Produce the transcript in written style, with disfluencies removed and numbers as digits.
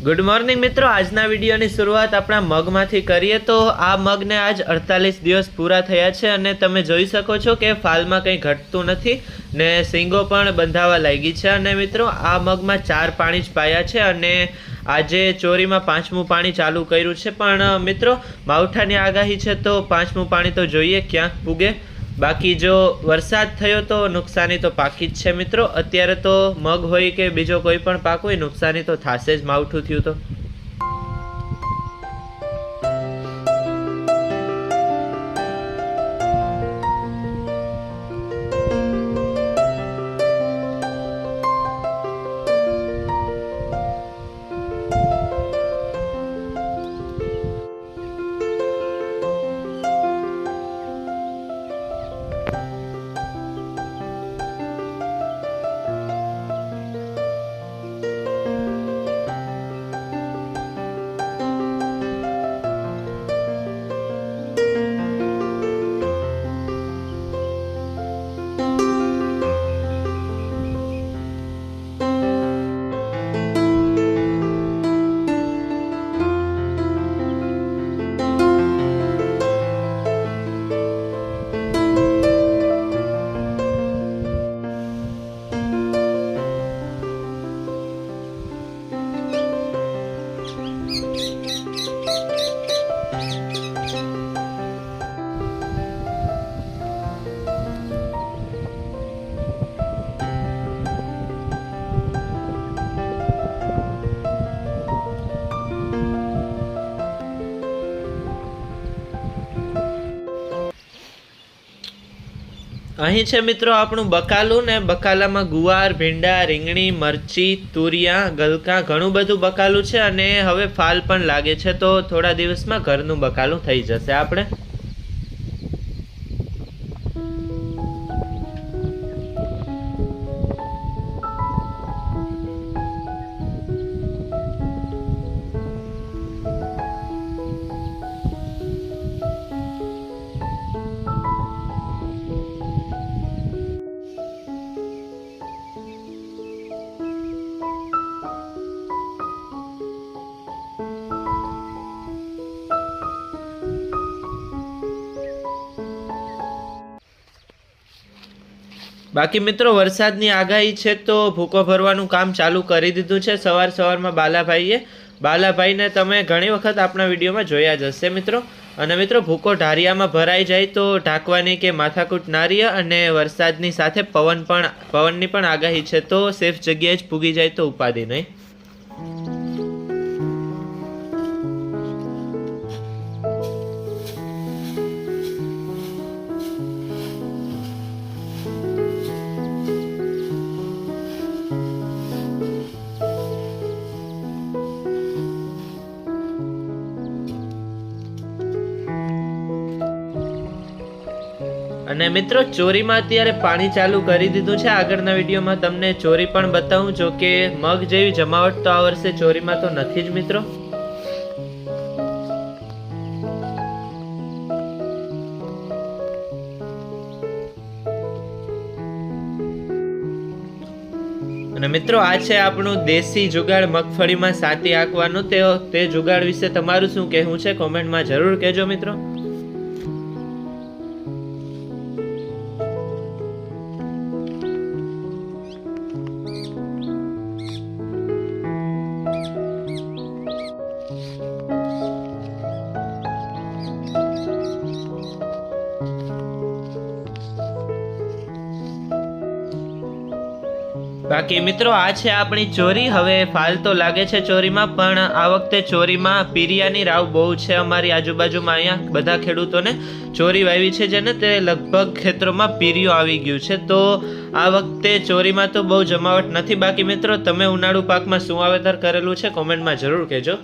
Good morning मित्रों, आजना विडियोनी शुरुआत अपना मगमांथी करीए तो आ मगने आज 48 दिवस पूरा थया छे अने तमे जोई शको छो के फालमां कंई घटतुं नथी ने सींगो पण बंधावा लागी छे। अने मित्रों आ मगमां 4 पाणी ज पाया छे अने आजे चोरीमां 5मुं पाणी चालू कर्युं छे। पण मित्रों मावठानी आगाही छे तो 5मुं पाणी तो जोईए क्यांक पूगे। बाकी जो वरसाद थयो तो नुकसानी तो पाकी ज छे मित्रों। अत्यारे तो मग होय के बीजो कोई पण पाक होय नुकसानी तो थाशे ज मावठुं थयुं तो। अहीं छे मित्रों आपणुं बकालुं ने बकालामां गुवार, भींडा, રીંગણી, मरची, तुरिया, गलका घणुं बधुं बकालुं छे अने हवे फाल पण लागे छे तो थोड़ा दिवसमां घरनुं बकालुं थई जशे आपणे। बाकी मित्रों वरसादनी आगाही छे तो भूको भरवानुं काम चालू करी दीधुं छे। सवार सवारमां बालाभाईने तमे घणी वखत आपणा विडियोमां जोया ज हशे मित्रों। अने मित्रों भूको ढारियामां भराई जाय तो ढांकवानी के माथाकूट ना रहे अने वरसादनी साथे पवननी पण आगाही छे तो सेफ जग्याए ज पूगी जाय तो उपाधी नहीं। અને મિત્રો ચોરીમાં અત્યારે પાણી ચાલુ કરી દીધું છે। આગળના વિડીયોમાં તમને ચોરી પણ બતાવું, જો કે મગ જેવી જમાવટ તો આ વર્ષે ચોરીમાં તો નથી જ મિત્રો। અને મિત્રો આ છે આપણું દેશી જુગાડ મગફળીમાં સાતી આંકવાનું। તે જુગાડ વિશે તમારું શું કહેવું છે કોમેન્ટમાં જરૂર કહેજો મિત્રો। बाकी मित्रों आ छे आपणी चोरी। हवे फाल तो लागे छे चोरीमां, पण आ वखते चोरीमां पीरियानी राव बहु छे। अमारी आजुबाजुमां अहींया बधा खेडूतोने चोरी वावी छे जेने ते लगभग खेतरोमां पीरियो आवी गयुं छे। तो आ वखते चोरीमां तो बहु जमावट नथी। बाकी मित्रों तमे उनाळु पाकमां शुं वावेतर करेलुं छे कोमेन्टमां जरूर कहेजो।